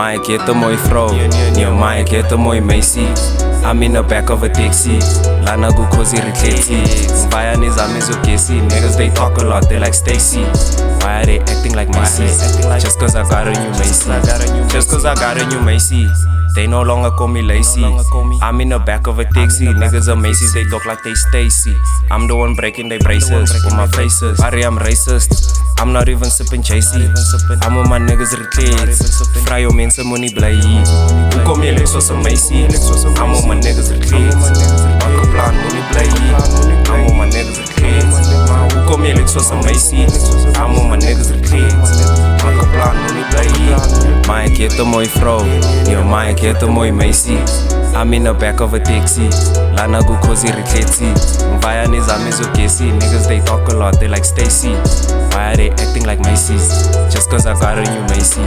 My ghetto mooi vrouw, yeah, my ghetto mooi Meise. I'm in the back of a taxi, Lana go Cosy rekleti. Vaya nizami zo Casey, niggas they talk a lot, they like Stacy. Why are they acting like Meise? Just cause I got a new Meise. Just cause I got a new Meise. They no longer call me lazy. I'm in the back of a taxi. Niggas are Macy's, they talk like they Stacy. I'm the one breaking their braces with my faces. Barry, I'm racist. I'm not even sipping chasey. I'm on my niggas reclaim. Vry om mense moenie bly hier. Hoe kom jy lyk soos 'n meisie? I'm on my niggas reclaim. Maak 'n plan, moenie bly hier. I'm on my niggas reclaim. Hoe kom jy lyk soos 'n meisie? I'm on my niggas reclaim. Maak 'n plan, moenie bly hier. My ghetto mooi vrou, yeah, my ghetto mooi Meise. I'm in the back of a taxi, Lana go Cosy rekleti. Vaya nizami zo Casey, niggas they talk a lot, they like Stacy. Why are they acting like Macy's? Just cause I got a new Meise.